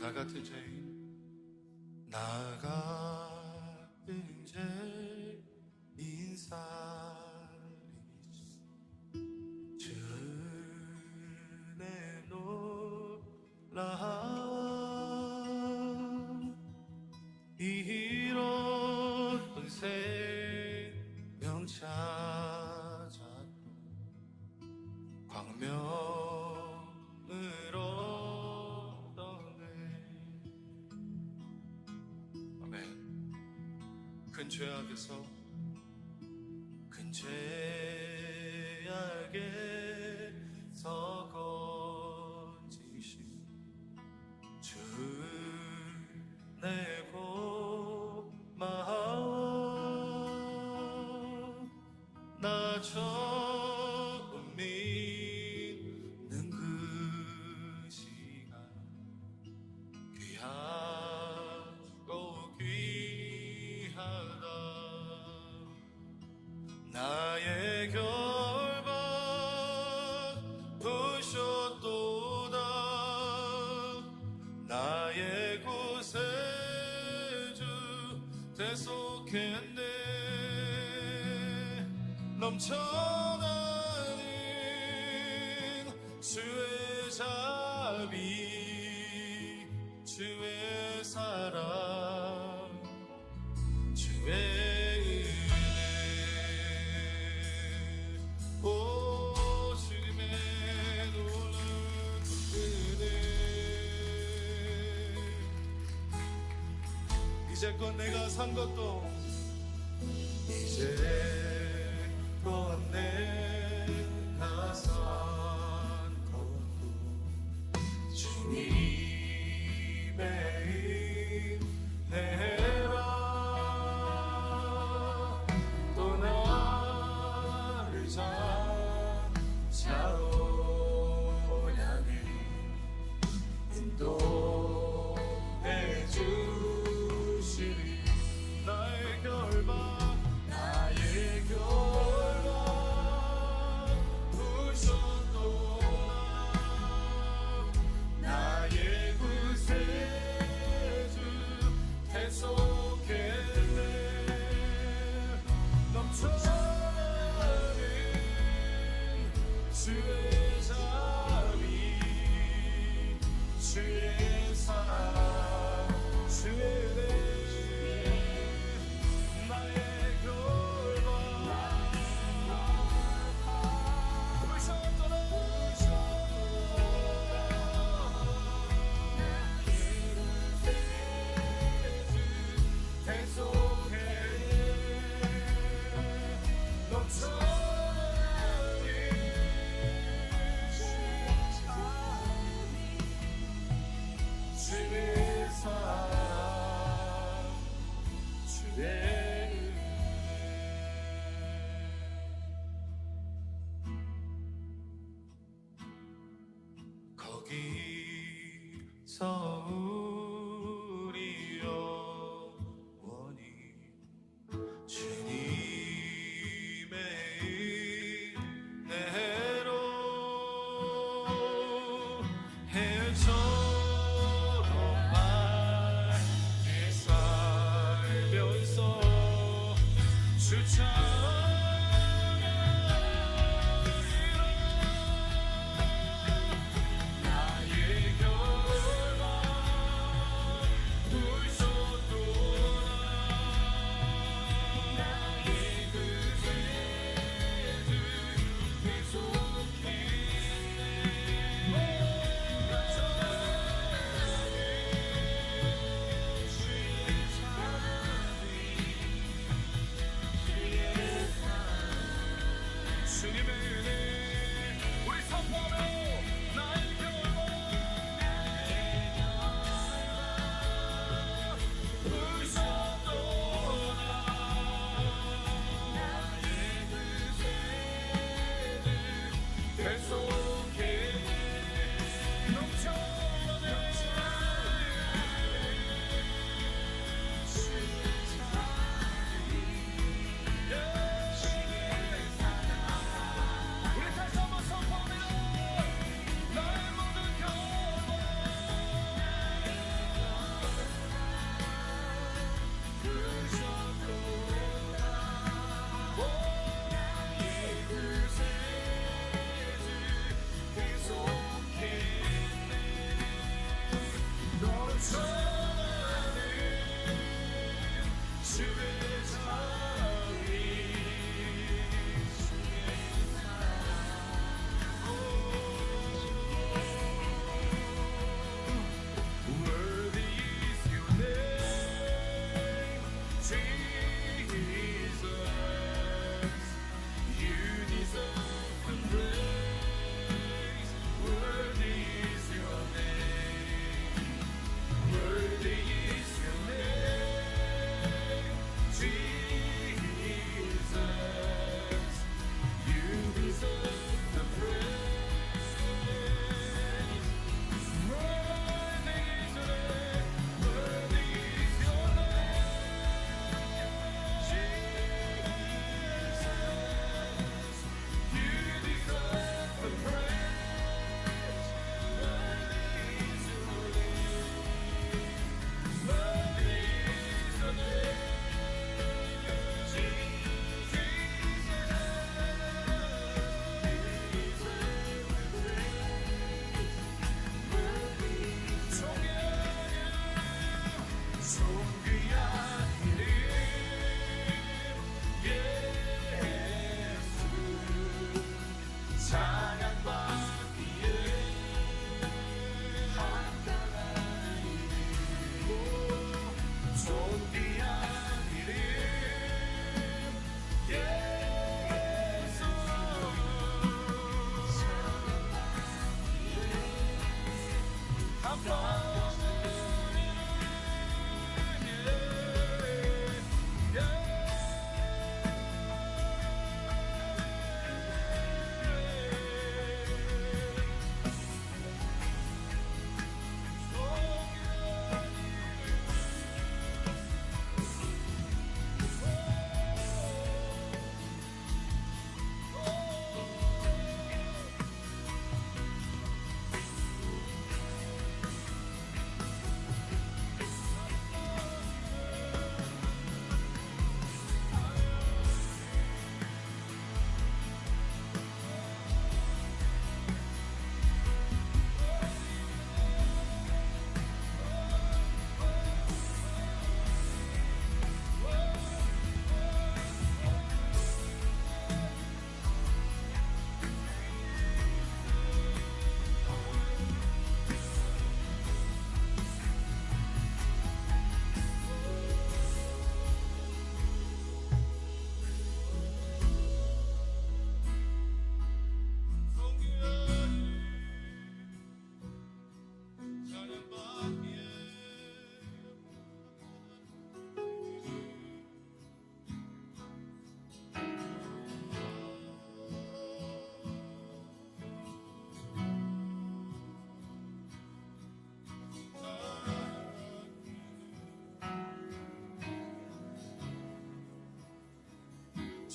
나 같은 죄인, 나 같은 죄인 살리시 주 은혜 놀라워 이런 생명 찾았고 광명을 얻었네. 아멘. 큰 죄악에서 큰 죄악에서 건지신 주 내 고마워. 나 처음 믿는 그 시간 귀하고 귀하다. 나의 결박 부셨도다. 나의 구세주 대속했네. 넘쳐나는 주의 자비 주의 사랑 주의 은혜. 오 주님의 놀라운 은혜. 이제껏 내가 산 것도 이제껏 내가 산 것도 주님의 은혜라. 또 나를 찾아오 향해 인도해 주시리. 나의 결박 부셨도다. 나의 구세주 대속했네. 넘쳐나는 주의 자비 주의 사랑 주의 은혜. 거기서 우리 영원히 주님의 은혜로 해처럼 맑게 살면서 주 찬양하리라. 나의 결박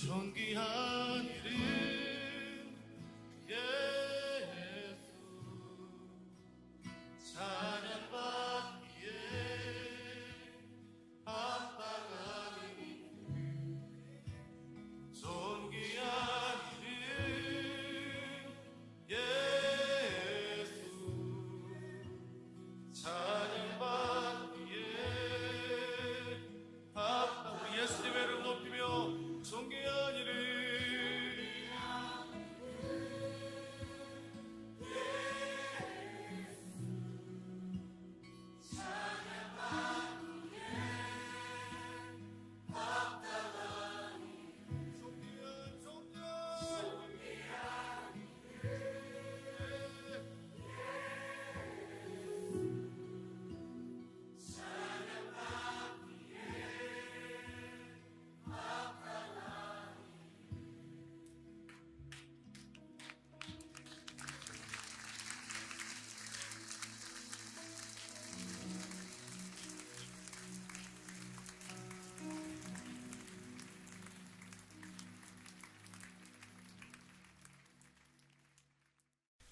존귀한 이름 예수 찬양받기에 합당한 이름 존귀한 이름 예수 찬양받기에 합당 우리 예수님의 이름 높이며 존귀한 이름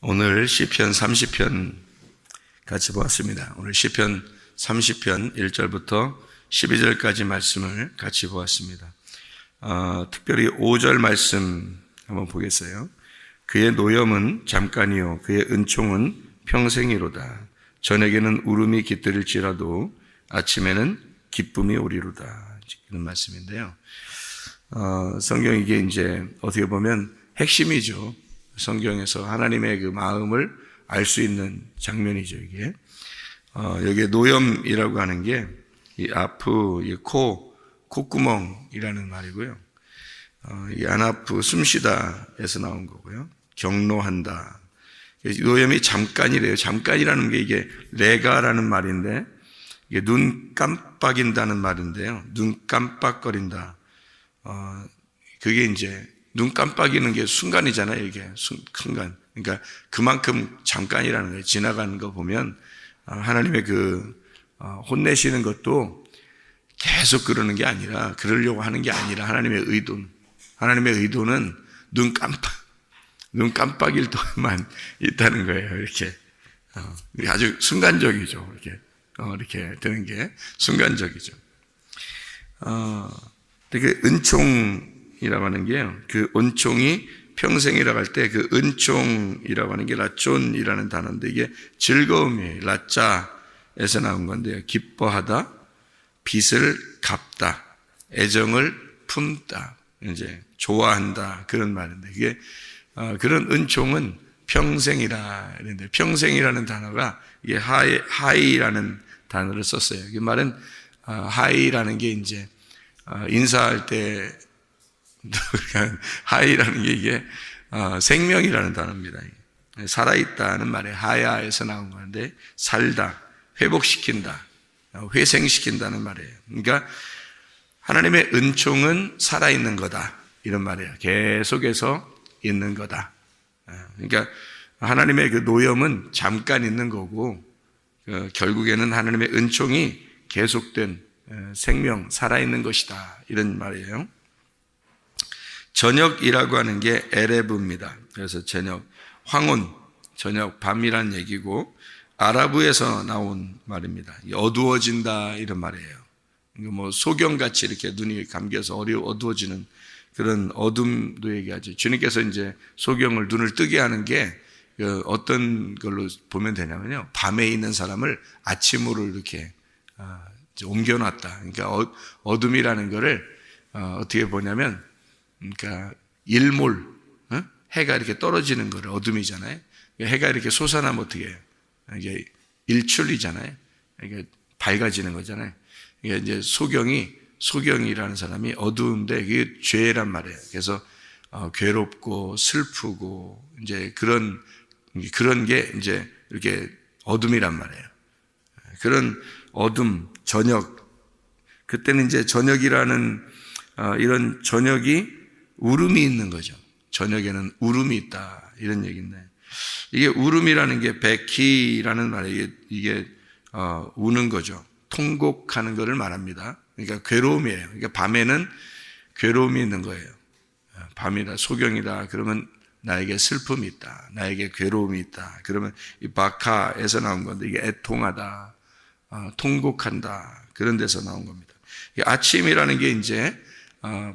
오늘 시편 30편 같이 보았습니다. 오늘 시편 30편 1절부터 12절까지 말씀을 같이 보았습니다. 특별히 5절 말씀 한번 보겠어요. 그의 노염은 잠깐이요 그의 은총은 평생이로다. 저녁에는 울음이 깃들일지라도 아침에는 기쁨이 오리로다. 이런 말씀인데요. 성경 이게 이제 어떻게 보면 핵심이죠. 성경에서 하나님의 그 마음을 알 수 있는 장면이죠, 이게. 여기에 노염이라고 하는 게, 이 아프, 이 콧구멍이라는 말이고요. 이 안아프, 숨쉬다에서 나온 거고요. 경노한다. 노염이 잠깐이래요. 잠깐이라는 게 이게 레가라는 말인데, 이게 눈 깜빡인다는 말인데요. 눈 깜빡거린다. 그게 이제, 눈 깜빡이는 게 순간이잖아요, 이게. 순간. 그러니까 그만큼 잠깐이라는 거예요. 지나가는 거 보면, 하나님의 혼내시는 것도 계속 그러는 게 아니라, 그러려고 하는 게 아니라, 하나님의 의도는 눈 깜빡일 동안만 있다는 거예요, 이렇게. 아주 순간적이죠, 이렇게 되는 게 순간적이죠. 되게 은총이라고 하는 게요. 그 은총이 평생이라고 할 때 그 은총이라고 하는 게 라존이라는 단어인데 이게 즐거움이에요. 라짜에서 나온 건데요. 기뻐하다, 빚을 갚다, 애정을 품다, 이제 좋아한다 그런 말인데 그게 그런 은총은 평생이라 그런데 평생이라는 단어가 이게 하이라는 단어를 썼어요. 이 말은 하이라는 게 이제 인사할 때 하이라는 게 이게 생명이라는 단어입니다. 살아있다는 말에 하야에서 나온 건데 살다, 회복시킨다, 회생시킨다는 말이에요. 그러니까 하나님의 은총은 살아있는 거다 이런 말이에요. 계속해서 있는 거다. 그러니까 하나님의 그 노염은 잠깐 있는 거고 결국에는 하나님의 은총이 계속된 생명, 살아있는 것이다 이런 말이에요. 저녁이라고 하는 게 에레브입니다. 그래서 저녁, 황혼, 저녁, 밤이란 얘기고 아랍어에서 나온 말입니다. 어두워진다 이런 말이에요. 뭐 소경같이 이렇게 눈이 감겨서 어두워지는 그런 어둠도 얘기하죠. 주님께서 이제 소경을 눈을 뜨게 하는 게 어떤 걸로 보면 되냐면요. 밤에 있는 사람을 아침으로 이렇게 옮겨놨다. 그러니까 어둠이라는 거를 어떻게 보냐면 그러니까 일몰, 해가 이렇게 떨어지는 거를 어둠이잖아요. 해가 이렇게 솟아나면 어떻게 해요? 이게 일출이잖아요. 이게 밝아지는 거잖아요. 이게 이제 소경이라는 사람이 어두운데 그게 죄란 말이에요. 그래서 괴롭고 슬프고 이제 그런 게 이제 이렇게 어둠이란 말이에요. 그런 어둠, 저녁. 그때는 이제 저녁이라는 이런 저녁이 울음이 있는 거죠. 저녁에는 울음이 있다 이런 얘기인데 이게 울음이라는 게 베키라는 말이에요. 이게 우는 거죠. 통곡하는 것을 말합니다. 그러니까 괴로움이에요. 그러니까 밤에는 괴로움이 있는 거예요. 밤이다, 소경이다 그러면 나에게 슬픔이 있다, 나에게 괴로움이 있다. 그러면 이 바카에서 나온 건데 이게 애통하다, 통곡한다 그런 데서 나온 겁니다. 아침이라는 게 이제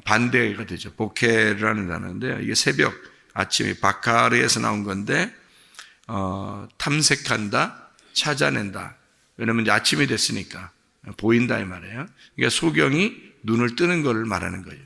반대가 되죠. 보케라는 단어인데요. 이게 새벽, 아침이 바카르에서 나온 건데 탐색한다, 찾아낸다. 왜냐하면 이제 아침이 됐으니까 보인다 이 말이에요. 그러니까 소경이 눈을 뜨는 걸 말하는 거예요.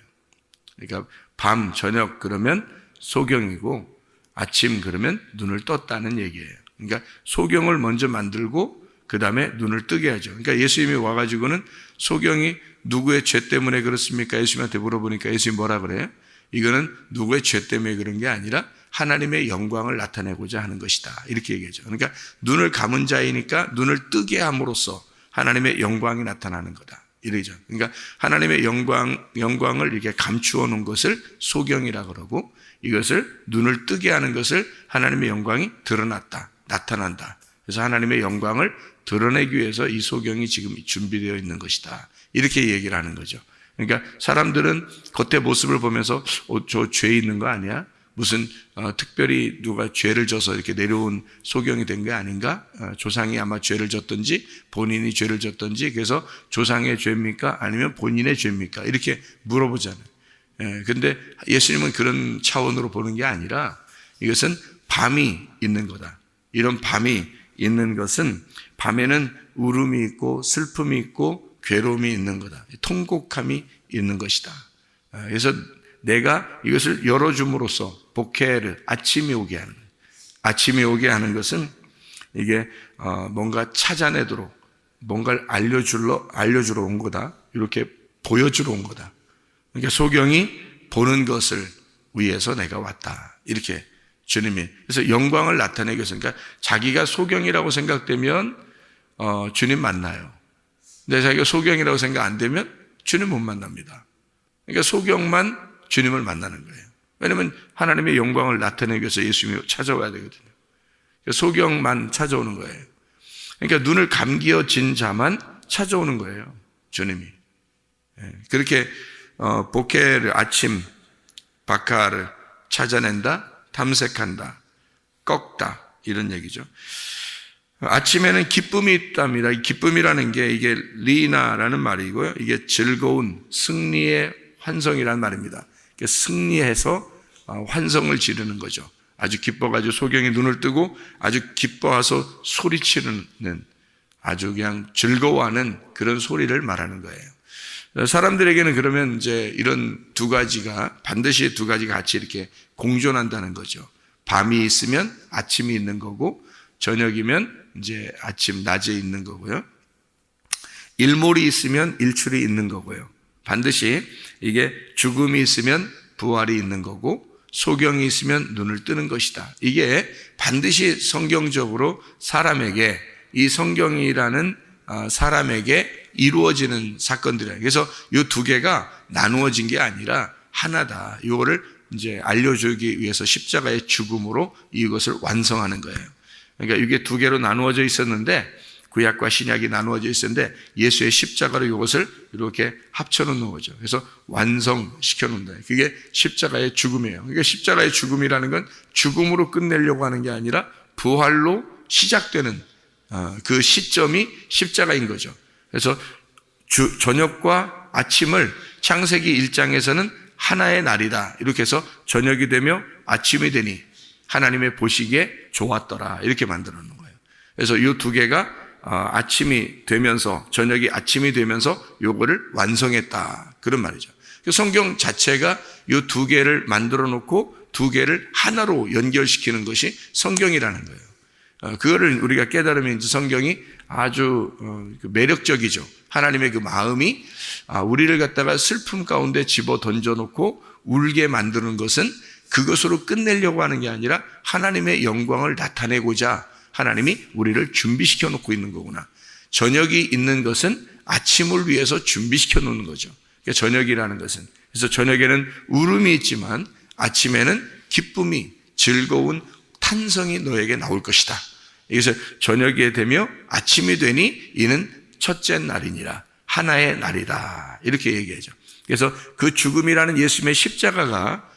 그러니까 밤, 저녁 그러면 소경이고 아침 그러면 눈을 떴다는 얘기예요. 그러니까 소경을 먼저 만들고 그 다음에 눈을 뜨게 하죠. 그러니까 예수님이 와가지고는 소경이 누구의 죄 때문에 그렇습니까? 예수님한테 물어보니까 예수님이 뭐라 그래요? 이거는 누구의 죄 때문에 그런 게 아니라 하나님의 영광을 나타내고자 하는 것이다. 이렇게 얘기하죠. 그러니까 눈을 감은 자이니까 눈을 뜨게 함으로써 하나님의 영광이 나타나는 거다. 이러죠. 그러니까 하나님의 영광을 이렇게 감추어 놓은 것을 소경이라 그러고 이것을 눈을 뜨게 하는 것을 하나님의 영광이 드러났다. 나타난다. 그래서 하나님의 영광을 드러내기 위해서 이 소경이 지금 준비되어 있는 것이다. 이렇게 얘기를 하는 거죠. 그러니까 사람들은 겉의 모습을 보면서 저 죄 있는 거 아니야? 무슨 특별히 누가 죄를 져서 이렇게 내려온 소경이 된 게 아닌가? 조상이 아마 죄를 졌든지 본인이 죄를 졌든지 그래서 조상의 죄입니까? 아니면 본인의 죄입니까? 이렇게 물어보잖아요. 근데 예수님은 그런 차원으로 보는 게 아니라 이것은 밤이 있는 거다. 이런 밤이 있는 것은 밤에는 울음이 있고 슬픔이 있고 괴로움이 있는 거다. 통곡함이 있는 것이다. 그래서 내가 이것을 열어줌으로써 보케르, 아침이 오게 하는 거예요. 아침이 오게 하는 것은 이게 뭔가 찾아내도록 뭔가를 알려주러 온 거다. 이렇게 보여주러 온 거다. 그러니까 소경이 보는 것을 위해서 내가 왔다. 이렇게 주님이. 그래서 영광을 나타내기 위해서. 그러니까 자기가 소경이라고 생각되면 주님 만나요. 근데 자기가 소경이라고 생각 안 되면 주님 못 만납니다. 그러니까 소경만 주님을 만나는 거예요. 왜냐하면 하나님의 영광을 나타내기 위해서 예수님이 찾아와야 되거든요. 소경만 찾아오는 거예요. 그러니까 눈을 감기어진 자만 찾아오는 거예요. 주님이. 그렇게 보케를 아침 바카를 찾아낸다, 탐색한다, 꺾다 이런 얘기죠. 아침에는 기쁨이 있답니다. 이 기쁨이라는 게 이게 리나라는 말이고요. 이게 즐거운 승리의 환성이라는 말입니다. 승리해서 환성을 지르는 거죠. 아주 기뻐가지고 소경이 눈을 뜨고 아주 기뻐해서 소리치는 아주 그냥 즐거워하는 그런 소리를 말하는 거예요. 사람들에게는 그러면 이제 이런 두 가지가 반드시 두 가지가 같이 이렇게 공존한다는 거죠. 밤이 있으면 아침이 있는 거고 저녁이면 이제 아침 낮에 있는 거고요. 일몰이 있으면 일출이 있는 거고요. 반드시 이게 죽음이 있으면 부활이 있는 거고 소경이 있으면 눈을 뜨는 것이다. 이게 반드시 성경적으로 사람에게 이 성경이라는 사람에게 이루어지는 사건들이에요. 그래서 이 두 개가 나누어진 게 아니라 하나다. 이거를 이제 알려주기 위해서 십자가의 죽음으로 이것을 완성하는 거예요. 그러니까 이게 두 개로 나누어져 있었는데 구약과 신약이 나누어져 있었는데 예수의 십자가로 이것을 이렇게 합쳐놓는 거죠. 그래서 완성시켜 놓는다. 그게 십자가의 죽음이에요. 그러니까 십자가의 죽음이라는 건 죽음으로 끝내려고 하는 게 아니라 부활로 시작되는 그 시점이 십자가인 거죠. 그래서 저녁과 아침을 창세기 1장에서는 하나의 날이다. 이렇게 해서 저녁이 되며 아침이 되니 하나님의 보시기에 좋았더라. 이렇게 만들어 놓은 거예요. 그래서 이 두 개가 아침이 되면서 저녁이 아침이 되면서 요거를 완성했다. 그런 말이죠. 성경 자체가 이 두 개를 만들어 놓고 두 개를 하나로 연결시키는 것이 성경이라는 거예요. 그거를 우리가 깨달으면 이제 성경이 아주 매력적이죠. 하나님의 그 마음이 우리를 갖다가 슬픔 가운데 집어 던져놓고 울게 만드는 것은 그것으로 끝내려고 하는 게 아니라 하나님의 영광을 나타내고자 하나님이 우리를 준비시켜 놓고 있는 거구나. 저녁이 있는 것은 아침을 위해서 준비시켜 놓는 거죠. 그러니까 저녁이라는 것은. 그래서 저녁에는 울음이 있지만 아침에는 기쁨이 즐거운 탄성이 너에게 나올 것이다. 그래서 저녁이 되며 아침이 되니 이는 첫째 날이니라. 하나의 날이다. 이렇게 얘기하죠. 그래서 그 죽음이라는 예수님의 십자가가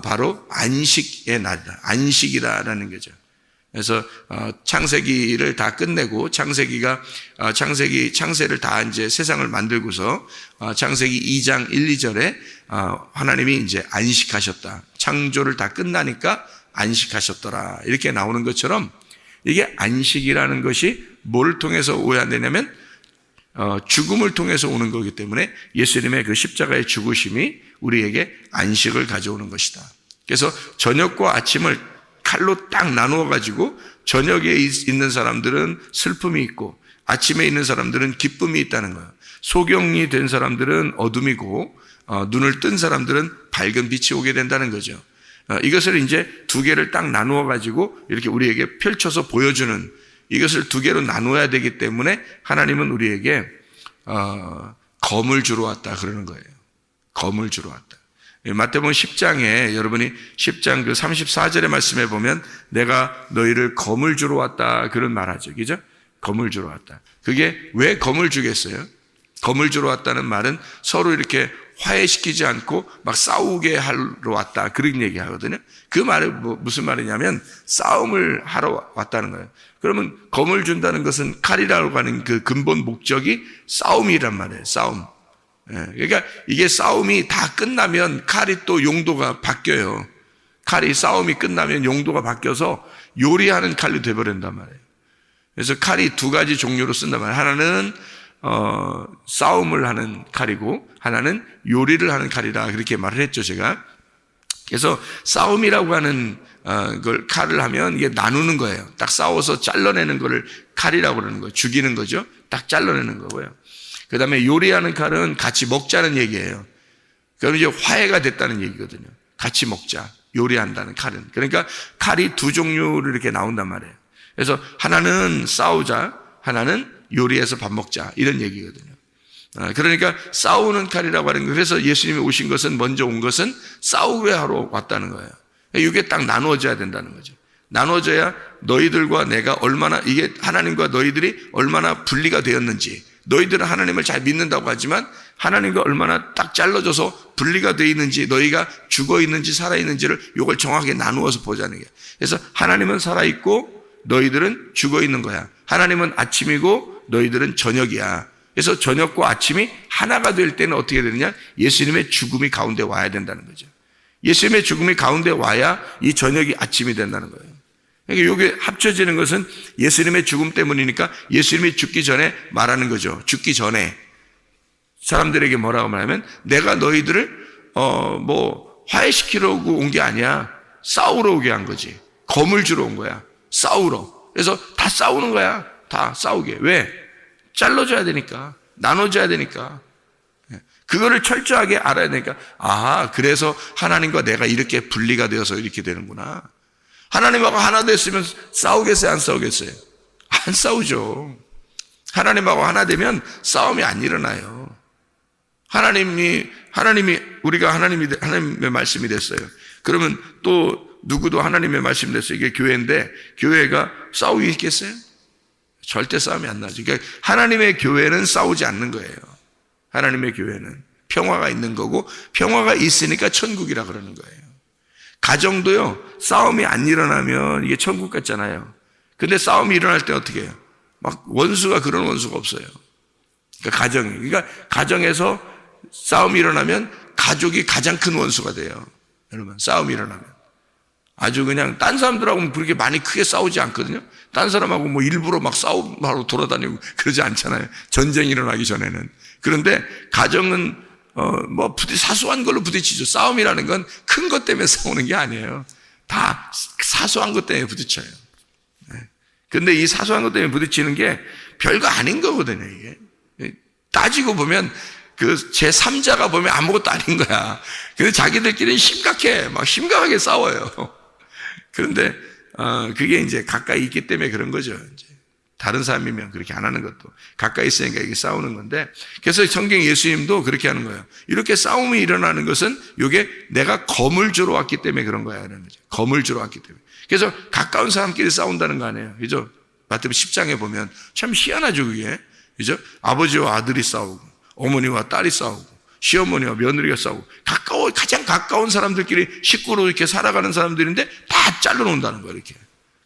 바로 안식의 날이다. 안식이다라는 거죠. 그래서 창세기를 다 끝내고 창세를 다 이제 세상을 만들고서 창세기 2장 1, 2절에 하나님이 이제 안식하셨다. 창조를 다 끝나니까 안식하셨더라. 이렇게 나오는 것처럼 이게 안식이라는 것이 뭘 통해서 오야되냐면 죽음을 통해서 오는 거기 때문에 예수님의 그 십자가의 죽으심이 우리에게 안식을 가져오는 것이다. 그래서 저녁과 아침을 칼로 딱 나누어 가지고 저녁에 있는 사람들은 슬픔이 있고 아침에 있는 사람들은 기쁨이 있다는 거예요. 소경이 된 사람들은 어둠이고 눈을 뜬 사람들은 밝은 빛이 오게 된다는 거죠. 이것을 이제 두 개를 딱 나누어 가지고 이렇게 우리에게 펼쳐서 보여주는, 이것을 두 개로 나누어야 되기 때문에 하나님은 우리에게 검을 주러 왔다 그러는 거예요. 검을 주러 왔다. 마태복음 10장에 여러분이 10장 그 34절의 말씀에 보면 내가 너희를 검을 주러 왔다 그런 말하죠. 그죠? 검을 주러 왔다. 그게 왜 검을 주겠어요? 검을 주러 왔다는 말은 서로 이렇게 화해시키지 않고 막 싸우게 하러 왔다 그런 얘기 하거든요. 그 말은 무슨 말이냐면 싸움을 하러 왔다는 거예요. 그러면 검을 준다는 것은 칼이라고 하는 그 근본 목적이 싸움이란 말이에요. 싸움. 그러니까 이게 싸움이 다 끝나면 칼이 또 용도가 바뀌어요. 싸움이 끝나면 용도가 바뀌어서 요리하는 칼이 되어버린단 말이에요. 그래서 칼이 두 가지 종류로 쓴단 말이에요. 하나는 싸움을 하는 칼이고 하나는 요리를 하는 칼이라 그렇게 말을 했죠, 제가. 그래서 싸움이라고 하는 걸 칼을 하면 이게 나누는 거예요. 딱 싸워서 잘라내는 거를 칼이라고 그러는 거예요. 죽이는 거죠. 딱 잘라내는 거고요. 그 다음에 요리하는 칼은 같이 먹자는 얘기예요. 그럼 이제 화해가 됐다는 얘기거든요. 같이 먹자. 요리한다는 칼은. 그러니까 칼이 두 종류로 이렇게 나온단 말이에요. 그래서 하나는 싸우자, 하나는 요리해서 밥 먹자. 이런 얘기거든요. 그러니까 싸우는 칼이라고 하는 거예요. 그래서 예수님이 오신 것은, 먼저 온 것은 싸우게 하러 왔다는 거예요. 이게 딱 나누어져야 된다는 거죠. 나누어져야 너희들과 내가 얼마나, 이게 하나님과 너희들이 얼마나 분리가 되었는지, 너희들은 하나님을 잘 믿는다고 하지만 하나님과 얼마나 딱 잘라져서 분리가 되어 있는지, 너희가 죽어 있는지 살아 있는지를 이걸 정확하게 나누어서 보자는 거예요. 그래서 하나님은 살아 있고 너희들은 죽어 있는 거야. 하나님은 아침이고 너희들은 저녁이야. 그래서 저녁과 아침이 하나가 될 때는 어떻게 되느냐? 예수님의 죽음이 가운데 와야 된다는 거죠. 예수님의 죽음이 가운데 와야 이 저녁이 아침이 된다는 거예요. 그러니까 이게 합쳐지는 것은 예수님의 죽음 때문이니까 예수님이 죽기 전에 말하는 거죠. 죽기 전에 사람들에게 뭐라고 말하면 내가 너희들을 화해시키려고 온 게 아니야. 싸우러 오게 한 거지. 검을 주러 온 거야. 싸우러. 그래서 다 싸우는 거야. 다 싸우게. 왜? 잘라줘야 되니까. 나눠줘야 되니까. 그거를 철저하게 알아야 되니까, 그래서 하나님과 내가 이렇게 분리가 되어서 이렇게 되는구나. 하나님하고 하나 됐으면 싸우겠어요? 안 싸우겠어요? 안 싸우죠. 하나님하고 하나 되면 싸움이 안 일어나요. 우리가 하나님의 말씀이 됐어요. 그러면 또 누구도 하나님의 말씀이 됐어요. 이게 교회인데, 교회가 싸우기 있겠어요? 절대 싸움이 안 나죠. 그러니까 하나님의 교회는 싸우지 않는 거예요. 하나님의 교회는 평화가 있는 거고, 평화가 있으니까 천국이라 그러는 거예요. 가정도요, 싸움이 안 일어나면 이게 천국 같잖아요. 근데 싸움이 일어날 때 어떻게 해요? 막 원수가, 그런 원수가 없어요. 그러니까 가정에서 싸움이 일어나면 가족이 가장 큰 원수가 돼요. 여러분, 싸움이 일어나면. 아주 그냥 딴 사람들하고는 그렇게 많이 크게 싸우지 않거든요. 딴 사람하고 뭐 일부러 막 싸움하러 돌아다니고 그러지 않잖아요. 전쟁이 일어나기 전에는. 그런데 가정은 사소한 걸로 부딪히죠. 싸움이라는 건 큰 것 때문에 싸우는 게 아니에요. 다 사소한 것 때문에 부딪혀요. 근데 이 사소한 것 때문에 부딪히는 게 별거 아닌 거거든요, 이게. 따지고 보면 그 제3자가 보면 아무것도 아닌 거야. 근데 자기들끼리는 심각하게 싸워요. 그런데 그게 이제 가까이 있기 때문에 그런 거죠. 이제 다른 사람이면 그렇게 안 하는 것도 가까이 있으니까 이게 싸우는 건데, 그래서 성경 예수님도 그렇게 하는 거예요. 이렇게 싸움이 일어나는 것은 이게 내가 검을 주러 왔기 때문에 그런 거야, 이런 거죠. 검을 주러 왔기 때문에. 그래서 가까운 사람끼리 싸운다는 거 아니에요, 그죠? 마태복음 10장에 보면 참 희한하죠, 그게, 그죠? 아버지와 아들이 싸우고, 어머니와 딸이 싸우고, 시어머니와 며느리가 싸우고 가장 가까운 사람들끼리 식구로 이렇게 살아가는 사람들인데 다 잘라놓는다는 거예요. 이렇게.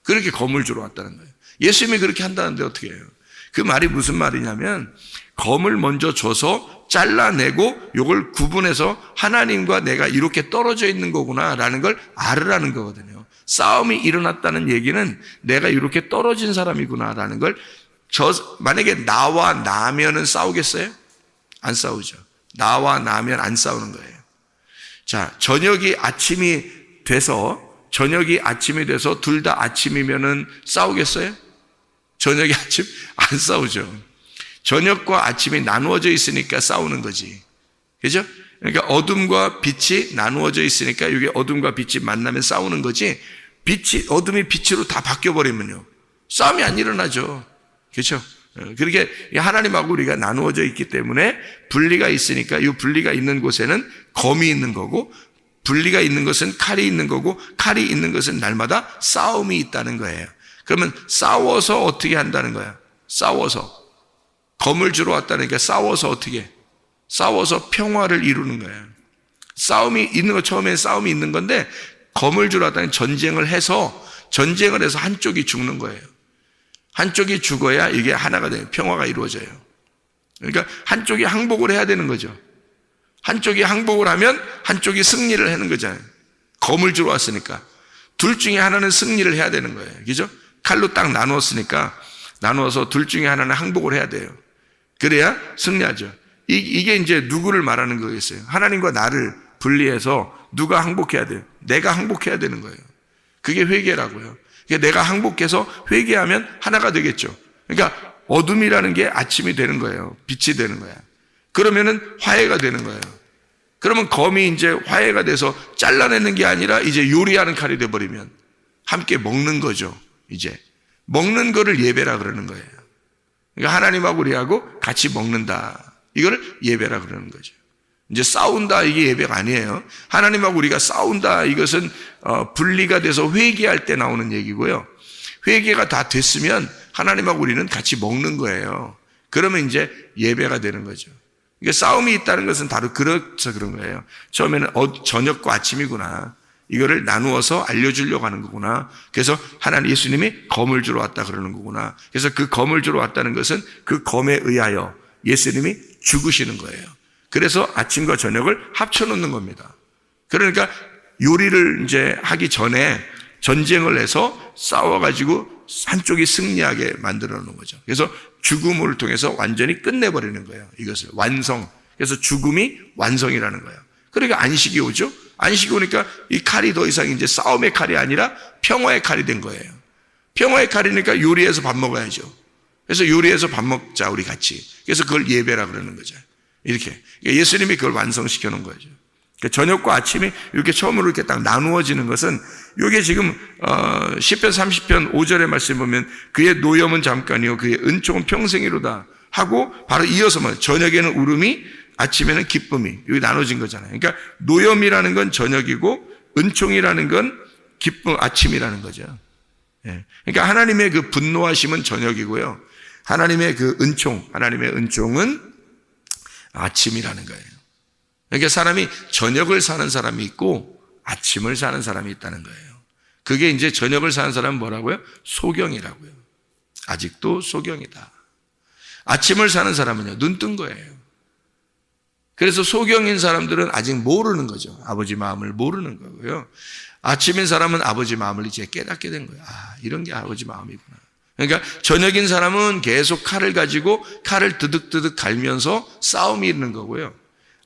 그렇게 검을 주러 왔다는 거예요. 예수님이 그렇게 한다는데 어떻게 해요? 그 말이 무슨 말이냐면 검을 먼저 줘서 잘라내고 이걸 구분해서 하나님과 내가 이렇게 떨어져 있는 거구나라는 걸 알으라는 거거든요. 싸움이 일어났다는 얘기는 내가 이렇게 떨어진 사람이구나라는 걸 만약에 나와 나면은 싸우겠어요? 안 싸우죠. 나와 나면 안 싸우는 거예요. 자, 저녁이 아침이 돼서 둘 다 아침이면은 싸우겠어요? 저녁이 아침? 안 싸우죠. 저녁과 아침이 나누어져 있으니까 싸우는 거지. 그죠? 그러니까 어둠과 빛이 나누어져 있으니까 이게 어둠과 빛이 만나면 싸우는 거지. 어둠이 빛으로 다 바뀌어버리면요. 싸움이 안 일어나죠. 그렇죠? 그렇게 하나님하고 우리가 나누어져 있기 때문에 분리가 있으니까 이 분리가 있는 곳에는 검이 있는 거고 분리가 있는 것은 칼이 있는 거고 칼이 있는 것은 날마다 싸움이 있다는 거예요. 그러면 싸워서 어떻게 한다는 거야? 싸워서. 검을 주러 왔다니까 싸워서 어떻게? 싸워서 평화를 이루는 거예요. 싸움이 있는 거, 처음엔 싸움이 있는 건데 검을 주러 왔다니 전쟁을 해서 한쪽이 죽는 거예요. 한쪽이 죽어야 이게 하나가 돼요. 평화가 이루어져요. 그러니까 한쪽이 항복을 해야 되는 거죠. 한쪽이 항복을 하면 한쪽이 승리를 하는 거잖아요. 검을 주러 왔으니까. 둘 중에 하나는 승리를 해야 되는 거예요. 그죠? 칼로 딱 나누어서 둘 중에 하나는 항복을 해야 돼요. 그래야 승리하죠. 이게 이제 누구를 말하는 거겠어요? 하나님과 나를 분리해서 누가 항복해야 돼요? 내가 항복해야 되는 거예요. 그게 회개라고요. 그러니까 내가 항복해서 회개하면 하나가 되겠죠. 그러니까 어둠이라는 게 아침이 되는 거예요. 빛이 되는 거야. 그러면은 화해가 되는 거예요. 그러면 검이 이제 화해가 돼서 잘라내는 게 아니라 이제 요리하는 칼이 돼버리면 함께 먹는 거죠. 이제 먹는 거를 예배라 그러는 거예요. 그러니까 하나님하고 우리하고 같이 먹는다. 이거를 예배라 그러는 거죠. 이제 싸운다 이게 예배가 아니에요. 하나님하고 우리가 싸운다 이것은 분리가 돼서 회개할 때 나오는 얘기고요. 회개가 다 됐으면 하나님하고 우리는 같이 먹는 거예요. 그러면 이제 예배가 되는 거죠. 그러니까 싸움이 있다는 것은 바로 그래서 그런 거예요. 처음에는 저녁과 아침이구나. 이거를 나누어서 알려주려고 하는 거구나. 그래서 하나님 예수님이 검을 주러 왔다 그러는 거구나. 그래서 그 검을 주러 왔다는 것은 그 검에 의하여 예수님이 죽으시는 거예요. 그래서 아침과 저녁을 합쳐놓는 겁니다. 그러니까 요리를 이제 하기 전에 전쟁을 해서 싸워가지고 한쪽이 승리하게 만들어 놓은 거죠. 그래서 죽음을 통해서 완전히 끝내버리는 거예요. 이것을 완성. 그래서 죽음이 완성이라는 거예요. 그러니까 안식이 오죠. 안식이 오니까 이 칼이 더 이상 이제 싸움의 칼이 아니라 평화의 칼이 된 거예요. 평화의 칼이니까 요리해서 밥 먹어야죠. 그래서 요리해서 밥 먹자 우리 같이. 그래서 그걸 예배라 그러는 거죠. 이렇게 예수님이 그걸 완성시켜 놓은 거죠. 저녁과 아침이 이렇게 처음으로 이렇게 딱 나누어지는 것은 이게 지금 시편 30편 5절의 말씀 보면 그의 노염은 잠깐이요 그의 은총은 평생이로다 하고 바로 이어서 저녁에는 울음이 아침에는 기쁨이 여기 나눠진 거잖아요. 그러니까 노염이라는 건 저녁이고 은총이라는 건 기쁨 아침이라는 거죠. 그러니까 하나님의 그 분노하심은 저녁이고요. 하나님의 그 하나님의 은총은 아침이라는 거예요. 그러니까 사람이 저녁을 사는 사람이 있고 아침을 사는 사람이 있다는 거예요. 그게 이제 저녁을 사는 사람은 뭐라고요? 소경이라고요. 아직도 소경이다. 아침을 사는 사람은요, 눈 뜬 거예요. 그래서 소경인 사람들은 아직 모르는 거죠. 아버지 마음을 모르는 거고요. 아침인 사람은 아버지 마음을 이제 깨닫게 된 거예요. 아, 이런 게 아버지 마음이구나. 그러니까 저녁인 사람은 계속 칼을 가지고 칼을 드득드득 갈면서 싸움이 있는 거고요.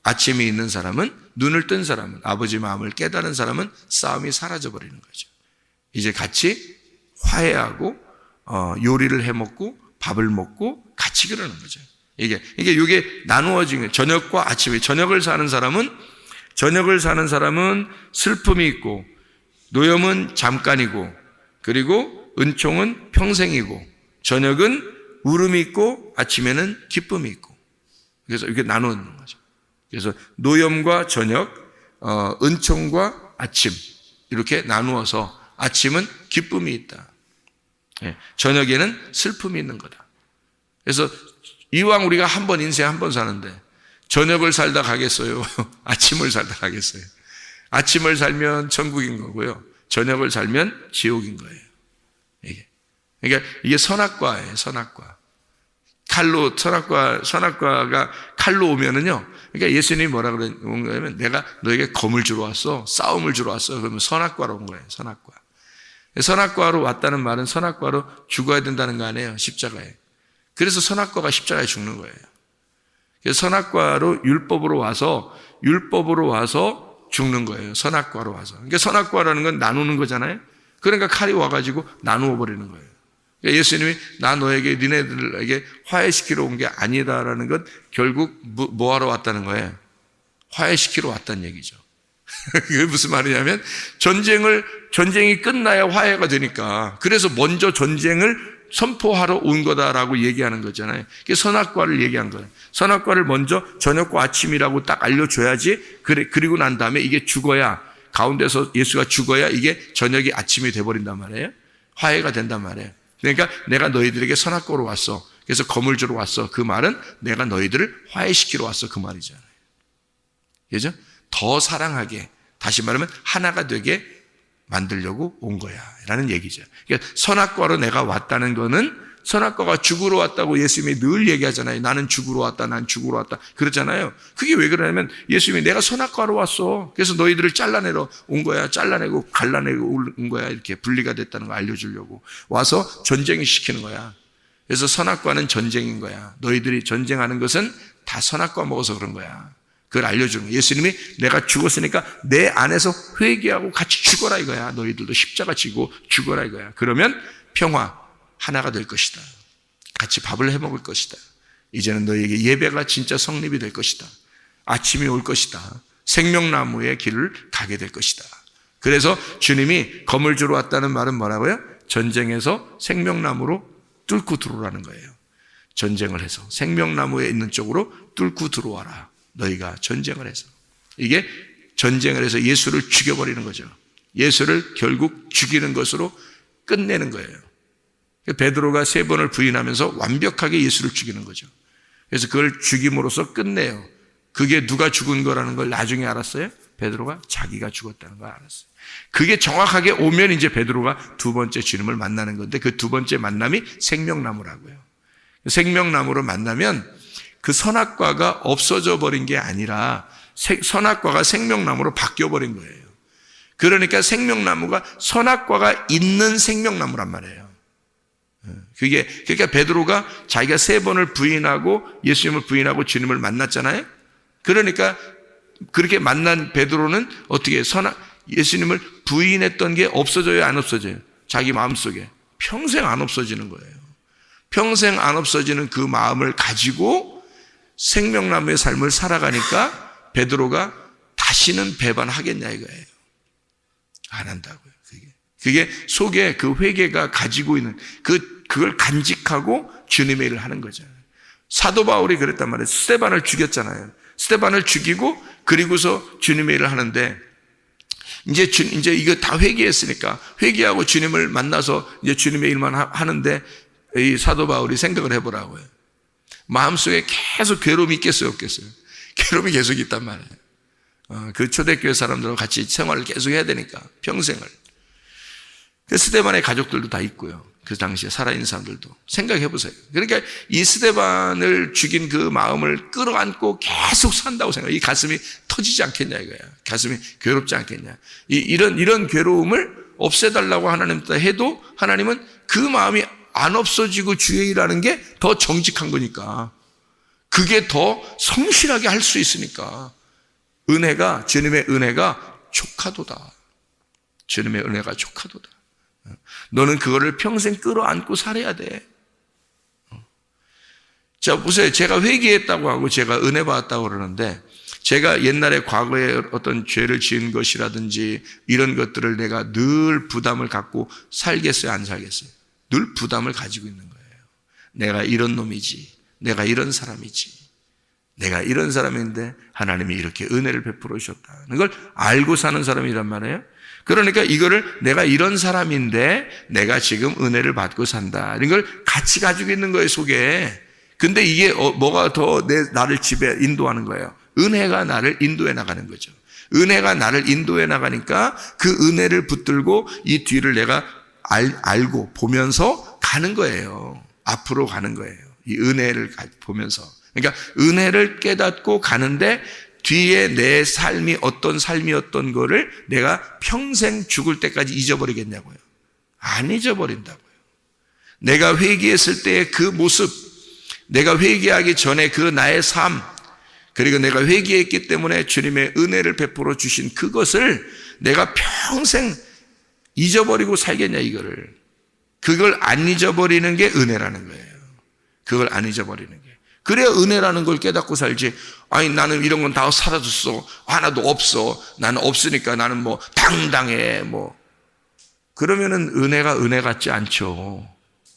아침이 있는 사람은 눈을 뜬 사람은 아버지 마음을 깨달은 사람은 싸움이 사라져버리는 거죠. 이제 같이 화해하고 요리를 해먹고 밥을 먹고 같이 그러는 거죠. 이게 나누어진 거예요. 저녁과 아침에 저녁을 사는 사람은 슬픔이 있고 노염은 잠깐이고 그리고 은총은 평생이고 저녁은 울음이 있고 아침에는 기쁨이 있고 그래서 이렇게 나누는 거죠. 그래서 노염과 저녁, 은총과 아침 이렇게 나누어서 아침은 기쁨이 있다. 저녁에는 슬픔이 있는 거다. 그래서 이왕 우리가 인생 한 번 사는데 저녁을 살다 가겠어요? 아침을 살다 가겠어요? 아침을 살면 천국인 거고요. 저녁을 살면 지옥인 거예요. 그러니까 이게 선악과예요, 선악과. 선악과가 칼로 오면은요. 그러니까 예수님이 뭐라 그러냐면 내가 너에게 검을 주러 왔어. 싸움을 주러 왔어. 그러면 선악과로 온 거예요, 선악과. 선악과로 왔다는 말은 선악과로 죽어야 된다는 거 아니에요, 십자가에. 그래서 선악과가 십자가에 죽는 거예요. 그래서 선악과로 율법으로 와서 죽는 거예요. 선악과로 와서. 그러니까 선악과라는 건 나누는 거잖아요. 그러니까 칼이 와가지고 나누어 버리는 거예요. 그러니까 예수님이 나 너에게 니네들에게 화해시키러 온 게 아니다라는 건 결국 뭐 하러 왔다는 거예요? 화해시키러 왔다는 얘기죠. 그게 무슨 말이냐면 전쟁이 끝나야 화해가 되니까 그래서 먼저 전쟁을 선포하러 온 거다라고 얘기하는 거잖아요. 그게 선악과를 얘기한 거예요. 선악과를 먼저 저녁과 아침이라고 딱 알려줘야지 그리고 난 다음에 이게 죽어야 가운데서 예수가 죽어야 이게 저녁이 아침이 돼버린단 말이에요. 화해가 된단 말이에요. 그러니까 내가 너희들에게 선악과로 왔어. 그래서 검을 주러 왔어. 그 말은 내가 너희들을 화해시키러 왔어. 그 말이잖아요. 그죠? 더 사랑하게, 다시 말하면 하나가 되게 만들려고 온 거야 라는 얘기죠. 그러니까 선악과로 내가 왔다는 거는 선악과가 죽으러 왔다고 예수님이 늘 얘기하잖아요. 나는 죽으러 왔다, 난 죽으러 왔다 그러잖아요. 그게 왜 그러냐면 예수님이 내가 선악과로 왔어. 그래서 너희들을 잘라내러 온 거야. 잘라내고 갈라내고 온 거야. 이렇게 분리가 됐다는 거 알려주려고 와서 전쟁을 시키는 거야. 그래서 선악과는 전쟁인 거야. 너희들이 전쟁하는 것은 다 선악과 먹어서 그런 거야. 그걸 알려주는 거예요. 예수님이 내가 죽었으니까 내 안에서 회개하고 같이 죽어라 이거야. 너희들도 십자가 지고 죽어라 이거야. 그러면 평화 하나가 될 것이다. 같이 밥을 해 먹을 것이다. 이제는 너희에게 예배가 진짜 성립이 될 것이다. 아침이 올 것이다. 생명나무의 길을 가게 될 것이다. 그래서 주님이 검을 주러 왔다는 말은 뭐라고요? 전쟁에서 생명나무로 뚫고 들어오라는 거예요. 전쟁을 해서 생명나무에 있는 쪽으로 뚫고 들어와라. 너희가 전쟁을 해서. 이게 전쟁을 해서 예수를 죽여버리는 거죠. 예수를 결국 죽이는 것으로 끝내는 거예요. 베드로가 3번을 부인하면서 완벽하게 예수를 죽이는 거죠. 그래서 그걸 죽임으로써 끝내요. 그게 누가 죽은 거라는 걸 나중에 알았어요? 베드로가 자기가 죽었다는 걸 알았어요. 그게 정확하게 오면 이제 베드로가 두 번째 주님을 만나는 건데 그 두 번째 만남이 생명나무라고요. 생명나무로 만나면 그 선악과가 없어져 버린 게 아니라 선악과가 생명나무로 바뀌어 버린 거예요. 그러니까 생명나무가 선악과가 있는 생명나무란 말이에요. 그러니까 베드로가 자기가 3번을 부인하고 예수님을 부인하고 주님을 만났잖아요. 그러니까 그렇게 만난 베드로는 어떻게 예수님을 부인했던 게 없어져요, 안 없어져요? 자기 마음속에 평생 안 없어지는 거예요. 평생 안 없어지는 그 마음을 가지고 생명나무의 삶을 살아가니까 베드로가 다시는 배반하겠냐 이거예요. 안 한다고요. 그게 속에 그 회개가 가지고 있는 그걸 간직하고 주님의 일을 하는 거죠. 사도 바울이 그랬단 말이에요. 스데반을 죽였잖아요. 스데반을 죽이고 그리고서 주님의 일을 하는데 이제 이거 다 회개했으니까 회개하고 주님을 만나서 이제 주님의 일만 하는데 이 사도 바울이 생각을 해보라고요. 마음속에 계속 괴로움이 있겠어요, 없겠어요? 괴로움이 계속 있단 말이에요. 그 초대교회 사람들하고 같이 생활을 계속 해야 되니까 평생을. 스데반의 가족들도 다 있고요. 그 당시에 살아있는 사람들도. 생각해 보세요. 그러니까 이 스데반을 죽인 그 마음을 끌어안고 계속 산다고 생각해요. 이 가슴이 터지지 않겠냐 이거야. 가슴이 괴롭지 않겠냐. 이런 괴로움을 없애달라고 하나님한테 해도 하나님은 그 마음이 안 없어지고 주의 일하는 게 더 정직한 거니까. 그게 더 성실하게 할 수 있으니까. 주님의 은혜가 족하도다. 주님의 은혜가 족하도다. 너는 그거를 평생 끌어안고 살아야 돼. 자, 보세요. 제가 회개했다고 하고 제가 은혜 받았다고 그러는데 제가 옛날에 과거에 어떤 죄를 지은 것이라든지 이런 것들을 내가 늘 부담을 갖고 살겠어요? 안 살겠어요? 늘 부담을 가지고 있는 거예요. 내가 이런 놈이지. 내가 이런 사람이지. 내가 이런 사람인데 하나님이 이렇게 은혜를 베풀어 주셨다는 걸 알고 사는 사람이란 말이에요. 그러니까 이거를 내가 이런 사람인데 내가 지금 은혜를 받고 산다. 이런 걸 같이 가지고 있는 거예요, 속에. 근데 이게 뭐가 더 나를 인도하는 거예요? 은혜가 나를 인도해 나가는 거죠. 은혜가 나를 인도해 나가니까 그 은혜를 붙들고 이 뒤를 내가 알고 보면서 가는 거예요. 앞으로 가는 거예요. 이 은혜를 보면서. 그러니까 은혜를 깨닫고 가는데 뒤에 내 삶이 어떤 삶이었던 거를 내가 평생 죽을 때까지 잊어버리겠냐고요. 안 잊어버린다고요. 내가 회개했을 때의 그 모습, 내가 회개하기 전에 그 나의 삶, 그리고 내가 회개했기 때문에 주님의 은혜를 베풀어 주신 그것을 내가 평생 잊어버리고 살겠냐 이거를. 그걸 안 잊어버리는 게 은혜라는 거예요. 그걸 안 잊어버리는 게. 그래야 은혜라는 걸 깨닫고 살지. 아니 나는 이런 건 다 사라졌어. 하나도 없어. 나는 없으니까 나는 뭐 당당해. 뭐 그러면은 은혜가 은혜 같지 않죠.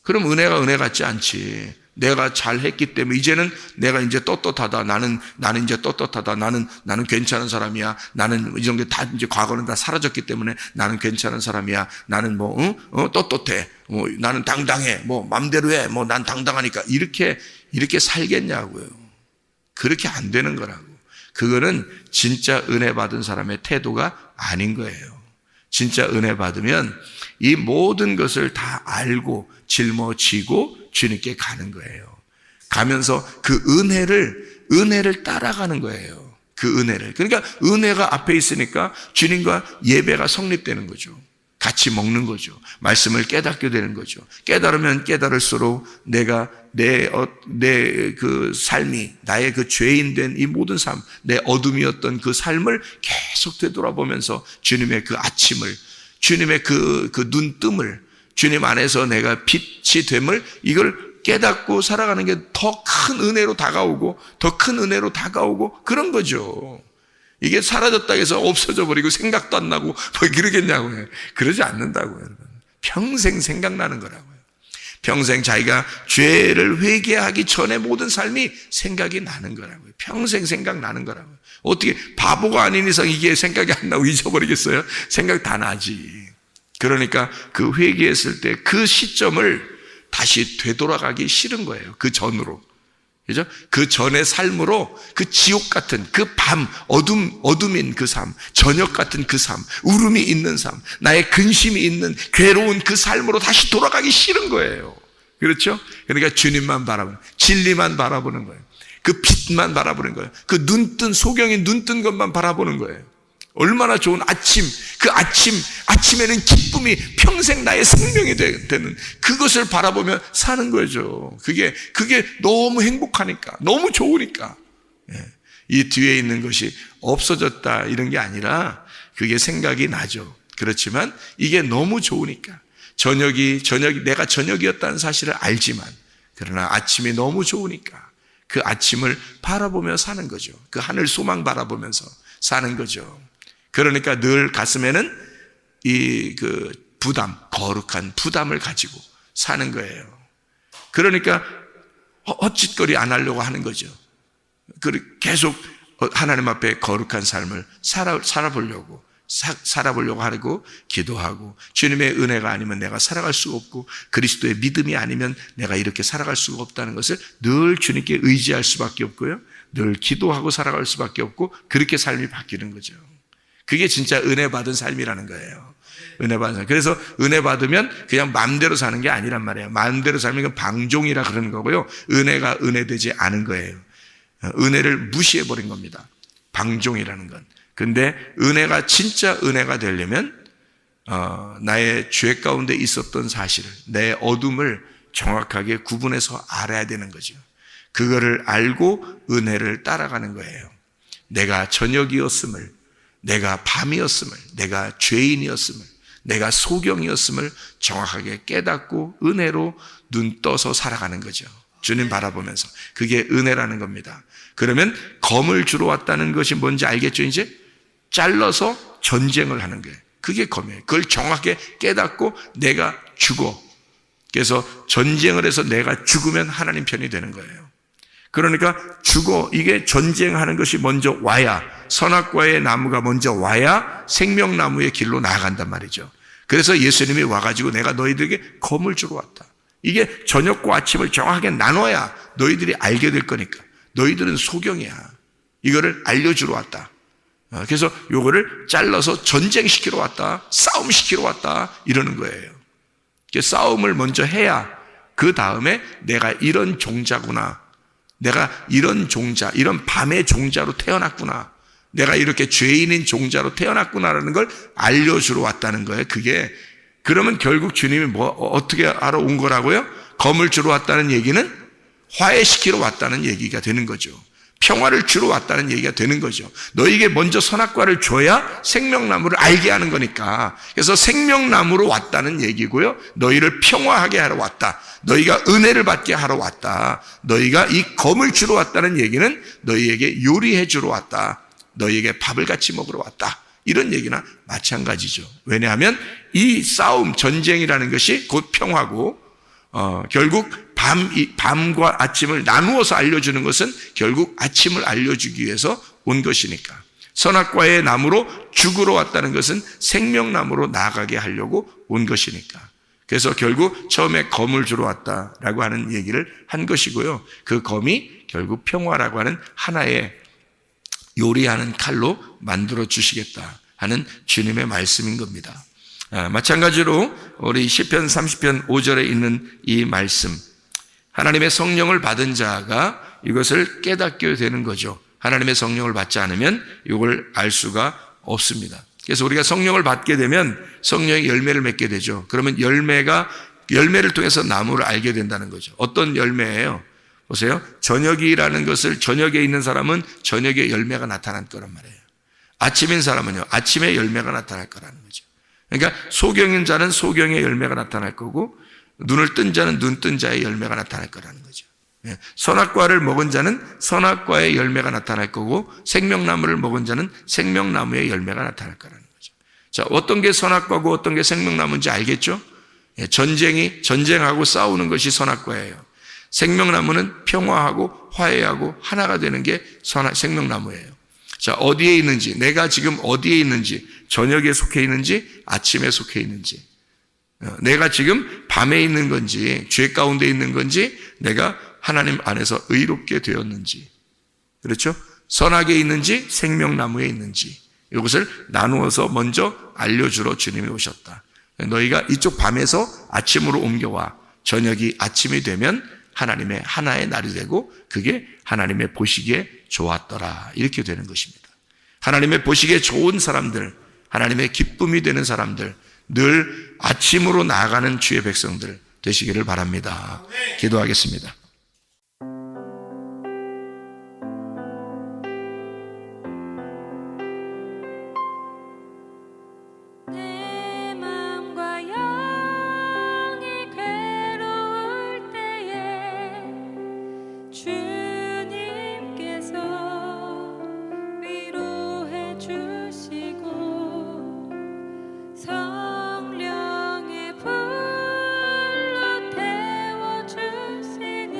그럼 은혜가 은혜 같지 않지. 내가 잘했기 때문에 이제는 내가 이제 떳떳하다. 나는 이제 떳떳하다. 나는 괜찮은 사람이야. 나는 이런 게 다 이제 과거는 다 사라졌기 때문에 나는 괜찮은 사람이야. 나는 떳떳해. 나는 당당해. 맘대로 해. 난 당당하니까. 이렇게 살겠냐고요. 그렇게 안 되는 거라고. 그거는 진짜 은혜 받은 사람의 태도가 아닌 거예요. 진짜 은혜 받으면 이 모든 것을 다 알고 짊어지고 주님께 가는 거예요. 가면서 그 은혜를 따라가는 거예요. 그 은혜를. 그러니까 은혜가 앞에 있으니까 주님과 예배가 성립되는 거죠. 같이 먹는 거죠. 말씀을 깨닫게 되는 거죠. 깨달으면 깨달을수록 내가 내 그 삶이 나의 그 죄인 된 이 모든 삶, 내 어둠이었던 그 삶을 계속 되돌아보면서 주님의 그 아침을, 주님의 그 눈뜸을, 주님 안에서 내가 빛이 됨을 이걸 깨닫고 살아가는 게 더 큰 은혜로 다가오고 더 큰 은혜로 다가오고 그런 거죠. 이게 사라졌다 해서 없어져 버리고 생각도 안 나고 뭐 그러겠냐고요. 그러지 않는다고요, 여러분. 평생 생각나는 거라고요. 평생 자기가 죄를 회개하기 전에 모든 삶이 생각이 나는 거라고요. 평생 생각나는 거라고요. 어떻게 바보가 아닌 이상 이게 생각이 안 나고 잊어버리겠어요? 생각 다 나지. 그러니까 그 회개했을 때 그 시점을 다시 되돌아가기 싫은 거예요. 그 전으로. 그죠? 그 전의 삶으로 그 지옥 같은 그 밤, 어둠인 그 삶, 저녁 같은 그 삶, 울음이 있는 삶, 나의 근심이 있는 괴로운 그 삶으로 다시 돌아가기 싫은 거예요. 그렇죠? 그러니까 주님만 바라보는, 진리만 바라보는 거예요. 그 빛만 바라보는 거예요. 그 소경이 눈뜬 것만 바라보는 거예요. 얼마나 좋은 아침, 그 아침에는 기쁨이 평생 나의 생명이 되는 그것을 바라보며 사는 거죠. 그게 너무 행복하니까, 너무 좋으니까. 이 뒤에 있는 것이 없어졌다 이런 게 아니라 그게 생각이 나죠. 그렇지만 이게 너무 좋으니까. 저녁이 내가 저녁이었다는 사실을 알지만, 그러나 아침이 너무 좋으니까 그 아침을 바라보며 사는 거죠. 그 하늘 소망 바라보면서 사는 거죠. 그러니까 늘 가슴에는 거룩한 부담을 가지고 사는 거예요. 그러니까 헛짓거리 안 하려고 하는 거죠. 계속 하나님 앞에 거룩한 삶을 살아보려고 하고 기도하고, 주님의 은혜가 아니면 내가 살아갈 수가 없고 그리스도의 믿음이 아니면 내가 이렇게 살아갈 수가 없다는 것을 늘 주님께 의지할 수밖에 없고요. 늘 기도하고 살아갈 수밖에 없고 그렇게 삶이 바뀌는 거죠. 그게 진짜 은혜 받은 삶이라는 거예요. 은혜 받은 삶. 그래서 은혜 받으면 그냥 마음대로 사는 게 아니란 말이에요. 마음대로 살면 건 방종이라 그러는 거고요. 은혜가 은혜되지 않은 거예요. 은혜를 무시해버린 겁니다. 방종이라는 건. 근데 은혜가 진짜 은혜가 되려면 나의 죄 가운데 있었던 사실을, 내 어둠을 정확하게 구분해서 알아야 되는 거죠. 그거를 알고 은혜를 따라가는 거예요. 내가 저녁이었음을, 내가 밤이었음을, 내가 죄인이었음을, 내가 소경이었음을 정확하게 깨닫고 은혜로 눈 떠서 살아가는 거죠. 주님 바라보면서. 그게 은혜라는 겁니다. 그러면 검을 주러 왔다는 것이 뭔지 알겠죠? 이제 잘라서 전쟁을 하는 거예요. 그게 검이에요. 그걸 정확하게 깨닫고 내가 죽어. 그래서 전쟁을 해서 내가 죽으면 하나님 편이 되는 거예요. 그러니까 이게 전쟁하는 것이 먼저 와야, 선악과의 나무가 먼저 와야 생명나무의 길로 나아간단 말이죠. 그래서 예수님이 와가지고 내가 너희들에게 검을 주러 왔다. 이게 저녁과 아침을 정확하게 나눠야 너희들이 알게 될 거니까. 너희들은 소경이야. 이거를 알려주러 왔다. 그래서 요거를 잘라서 전쟁시키러 왔다. 싸움시키러 왔다. 이러는 거예요. 싸움을 먼저 해야 그 다음에 내가 이런 종자구나. 내가 이런 종자, 이런 밤의 종자로 태어났구나. 내가 이렇게 죄인인 종자로 태어났구나라는 걸 알려주러 왔다는 거예요. 그게 그러면 결국 주님이 어떻게 하러 온 거라고요? 검을 주러 왔다는 얘기는 화해시키러 왔다는 얘기가 되는 거죠. 평화를 주러 왔다는 얘기가 되는 거죠. 너에게 먼저 선악과를 줘야 생명나무를 알게 하는 거니까. 그래서 생명나무로 왔다는 얘기고요. 너희를 평화하게 하러 왔다. 너희가 은혜를 받게 하러 왔다. 너희가 이 검을 주러 왔다는 얘기는 너희에게 요리해 주러 왔다. 너희에게 밥을 같이 먹으러 왔다. 이런 얘기나 마찬가지죠. 왜냐하면 이 싸움, 전쟁이라는 것이 곧 평화고 결국 밤과 아침을 나누어서 알려주는 것은 결국 아침을 알려주기 위해서 온 것이니까. 선악과의 나무로 죽으러 왔다는 것은 생명나무로 나아가게 하려고 온 것이니까. 그래서 결국 처음에 검을 주러 왔다라고 하는 얘기를 한 것이고요. 그 검이 결국 평화라고 하는 하나의 요리하는 칼로 만들어 주시겠다 하는 주님의 말씀인 겁니다. 마찬가지로 우리 시편 30편 5절에 있는 이 말씀, 하나님의 성령을 받은 자가 이것을 깨닫게 되는 거죠. 하나님의 성령을 받지 않으면 이걸 알 수가 없습니다. 그래서 우리가 성령을 받게 되면 성령의 열매를 맺게 되죠. 그러면 열매를 통해서 나무를 알게 된다는 거죠. 어떤 열매예요? 보세요. 저녁이라는 것을, 저녁에 있는 사람은 저녁에 열매가 나타날 거란 말이에요. 아침인 사람은요, 아침에 열매가 나타날 거라는 거죠. 그러니까 소경인 자는 소경의 열매가 나타날 거고, 눈을 뜬 자는 눈 뜬 자의 열매가 나타날 거라는 거죠. 선악과를 먹은 자는 선악과의 열매가 나타날 거고, 생명나무를 먹은 자는 생명나무의 열매가 나타날 거라는 거죠. 자, 어떤 게 선악과고 어떤 게 생명나무인지 알겠죠? 전쟁하고 싸우는 것이 선악과예요. 생명나무는 평화하고 화해하고 하나가 되는 게 생명나무예요. 자, 어디에 있는지, 내가 지금 어디에 있는지, 저녁에 속해 있는지, 아침에 속해 있는지, 내가 지금 밤에 있는 건지, 죄 가운데 있는 건지, 내가 하나님 안에서 의롭게 되었는지, 그렇죠? 선악에 있는지, 생명나무에 있는지, 이것을 나누어서 먼저 알려주러 주님이 오셨다. 너희가 이쪽 밤에서 아침으로 옮겨와 저녁이 아침이 되면 하나님의 하나의 날이 되고 그게 하나님의 보시기에 좋았더라. 이렇게 되는 것입니다. 하나님의 보시기에 좋은 사람들, 하나님의 기쁨이 되는 사람들, 늘 아침으로 나아가는 주의 백성들 되시기를 바랍니다. 기도하겠습니다. 성령의 불로 태워주시니